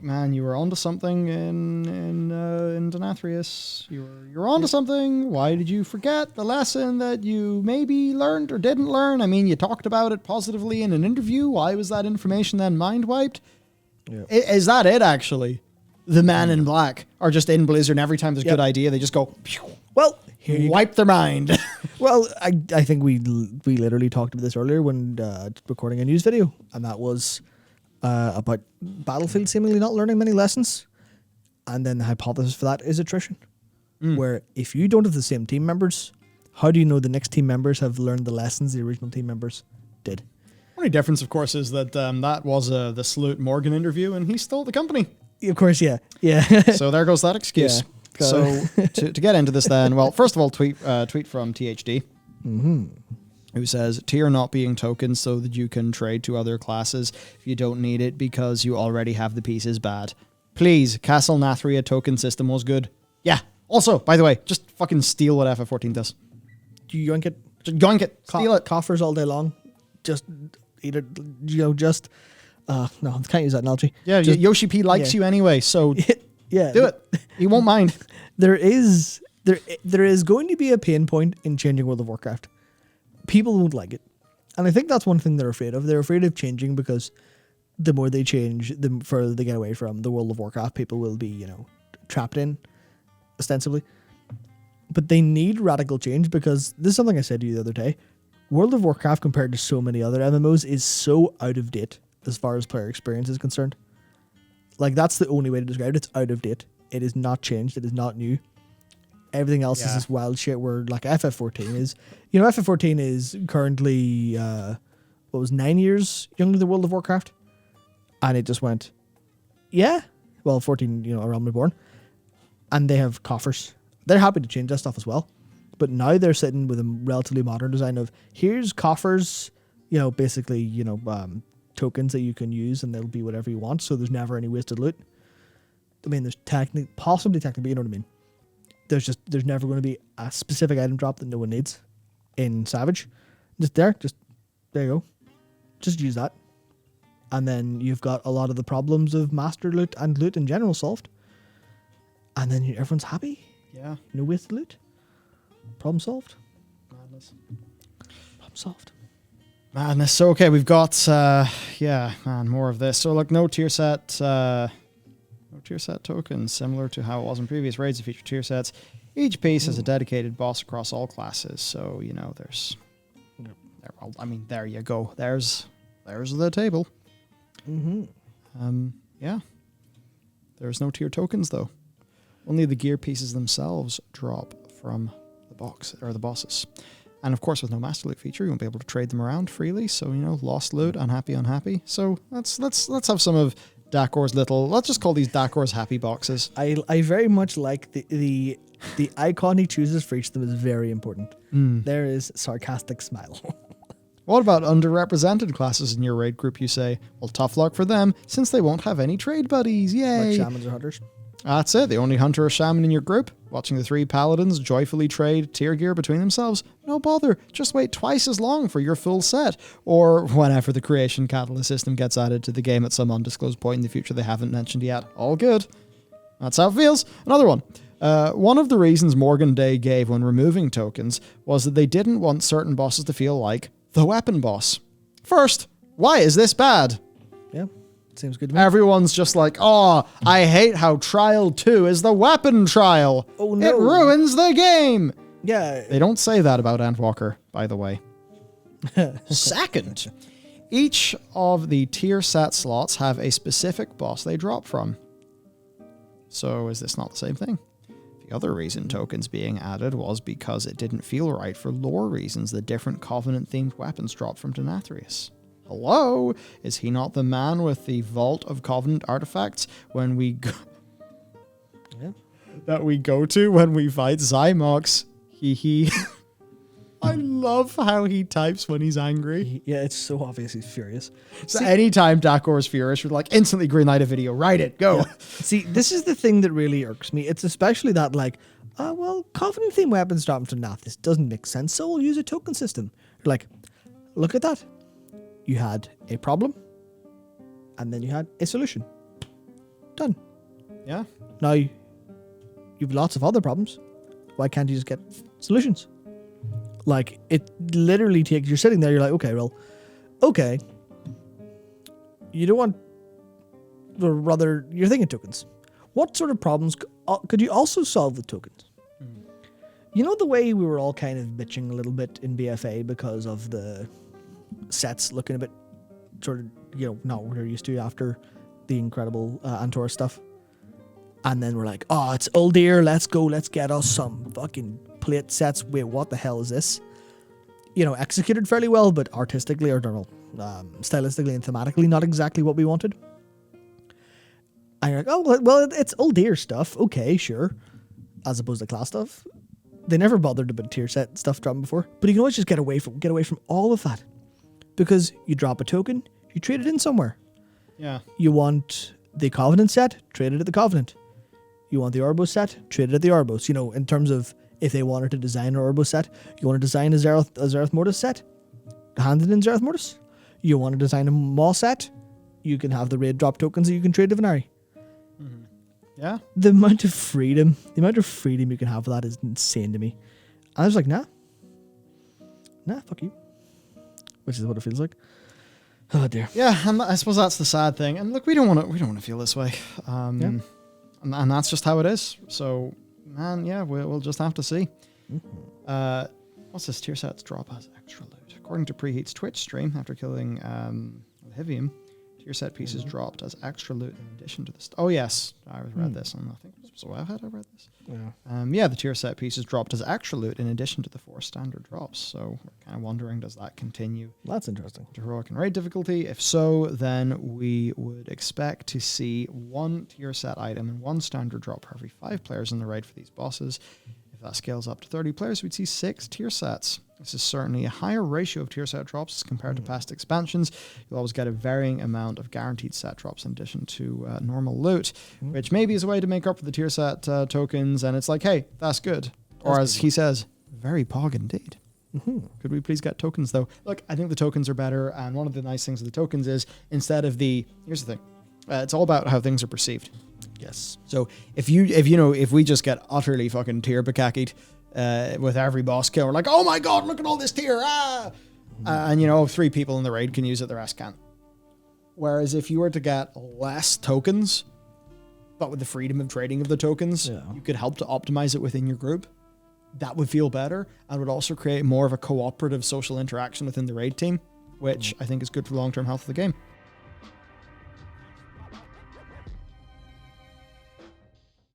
man, you were onto something in Denathrius. You were onto something. Why did you forget the lesson that you maybe learned or didn't learn? I mean, you talked about it positively in an interview. Why was that information then mind wiped? Yeah. Is that it, actually? The man in black are just in Blizzard, and every time there's a good idea, they just go, pew, well, wipe their mind. Well, I think we literally talked about this earlier when recording a news video, and that was about Battlefield seemingly not learning many lessons. And then the hypothesis for that is attrition. Where if you don't have the same team members, how do you know the next team members have learned the lessons the original team members did? Only difference, of course, is that that was the Salute Morgan interview, and he stole the company. Of course, yeah. So there goes that excuse. Yeah. So to get into this then, well, first of all, tweet from THD, who says, tier not being tokens so that you can trade to other classes if you don't need it because you already have the pieces bad. Please, Castle Nathria token system was good. Yeah. Also, by the way, just fucking steal what FF14 does. Yoink it. Just yoink it. Steal it. Coffers all day long. Just eat it. No, I can't use that analogy. Yeah, Yoshi P likes you anyway, so do it. He won't mind. There is going to be a pain point in changing World of Warcraft. People won't like it. And I think that's one thing they're afraid of. They're afraid of changing because the more they change, the further they get away from the World of Warcraft people will be, trapped in, ostensibly. But they need radical change because this is something I said to you the other day. World of Warcraft compared to so many other MMOs is so out of date as far as player experience is concerned. Like, that's the only way to describe it. It's out of date. It is not changed. It is not new. Everything else is this wild shit where, like, FF14 is... FF14 is currently, 9 years younger than World of Warcraft? And it just went, 14, around me born. And they have coffers. They're happy to change that stuff as well. But now they're sitting with a relatively modern design of, here's coffers, basically, tokens that you can use and they'll be whatever you want, so there's never any wasted loot. I mean, there's possibly technically, you know what I mean? There's never going to be a specific item drop that no one needs in Savage. There you go. Just use that. And then you've got a lot of the problems of master loot and loot in general solved. And then everyone's happy. Yeah. No wasted loot. Problem solved. Madness. Problem solved. Madness. So, okay, we've got, more of this. So, look, no tier set tokens, similar to how it was in previous raids that feature tier sets. Each piece has a dedicated boss across all classes. So, there's... there you go. There's the table. There's no tier tokens, though. Only the gear pieces themselves drop from the box, or the bosses. And of course, with no master loot feature, you won't be able to trade them around freely. So, lost loot, unhappy. So let's have some of Dakor's little, let's just call these Dakor's happy boxes. I very much like the icon he chooses for each of them is very important. There is sarcastic smile. What about underrepresented classes in your raid group, you say? Well, tough luck for them, since they won't have any trade buddies. Yay! Like shamans or hunters. That's it. The only hunter or shaman in your group. Watching the 3 paladins joyfully trade tier gear between themselves. No bother. Just wait twice as long for your full set. Or whenever the creation catalyst system gets added to the game at some undisclosed point in the future they haven't mentioned yet. All good. That's how it feels. Another one. One of the reasons Morgan Day gave when removing tokens was that they didn't want certain bosses to feel like the weapon boss. First, why is this bad? Yeah. Seems good to me. Everyone's just like, I hate how Trial 2 is the weapon trial. Oh, no. It ruins the game. Yeah. They don't say that about Endwalker, by the way. Second, each of the tier set slots have a specific boss they drop from. So is this not the same thing? The other reason tokens being added was because it didn't feel right for lore reasons that different Covenant-themed weapons dropped from Denathrius. Hello? Is he not the man with the Vault of Covenant artifacts when we go... that we go to when we fight Zymox? Hee. I love how he types when he's angry. Yeah, it's so obvious he's furious. So anytime Dakor is furious, you're like, instantly greenlight a video. Write it. Go. Yeah. See, this is the thing that really irks me. It's especially that, Covenant-themed weapons dropping from Nath. This doesn't make sense, so we'll use a token system. You're like, look at that. You had a problem, and then you had a solution. Done. Yeah. Now, you've lots of other problems. Why can't you just get solutions? Like, it literally takes... You're sitting there, you're like, okay. You don't want... Or rather, you're thinking tokens. What sort of problems could you also solve with tokens? You know the way we were all kind of bitching a little bit in BFA because of the sets looking a bit sort of, not what we're used to after the incredible Antora stuff. And then we're like, oh, it's Uldir, let's go, let's get us some fucking plate sets. Wait, what the hell is this? Executed fairly well, but artistically or stylistically and thematically not exactly what we wanted. And you're like, oh, well, it's Uldir stuff. Okay, sure. As opposed to class stuff. They never bothered about tier set stuff dropping before, but you can always just get away from all of that, because you drop a token, you trade it in somewhere. Yeah. You want the Covenant set, trade it at the Covenant. You want the Orbo set, trade it at the Orbos. In terms of if they wanted to design an Orbo set, you want to design a Zereth Mortis set, hand it in Zereth Mortis. You want to design a Maw set, you can have the raid drop tokens that you can trade to Venari. Mm-hmm. Yeah. The amount of freedom you can have with that is insane to me. And I was like, nah, fuck you. Which is what it feels like. Oh dear. Yeah, and I suppose that's the sad thing. And look, we don't want to feel this way. And that's just how it is. So, man, yeah, we'll just have to see. Mm-hmm. What's this? Tier sets drop as extra loot. According to Preheat's Twitch stream, after killing Hivium, tier set pieces dropped as extra loot in addition to the... Oh, yes. I read this, and I think it was WoW I read this. Yeah. The tier set pieces dropped as extra loot in addition to the 4 standard drops. So we're kind of wondering, does that continue? That's interesting. To heroic and raid difficulty? If so, then we would expect to see 1 tier set item and 1 standard drop per every 5 players in the raid for these bosses. If that scales up to 30 players, we'd see 6 tier sets. This is certainly a higher ratio of tier set drops compared to past expansions. You'll always get a varying amount of guaranteed set drops in addition to normal loot, which maybe is a way to make up for the tier set tokens. And it's like, hey, that's good. Or as he says, very pog indeed. Could we please get tokens though? Look, I think the tokens are better. And one of the nice things of the tokens is instead of here's the thing. It's all about how things are perceived. Yes. So if we just get utterly fucking tier bakakied with every boss kill, we're like, oh my god, look at all this tier, and 3 people in the raid can use it, the rest can't. Whereas if you were to get less tokens, but with the freedom of trading of the tokens, you could help to optimize it within your group. That would feel better and would also create more of a cooperative social interaction within the raid team, which I think is good for the long-term health of the game.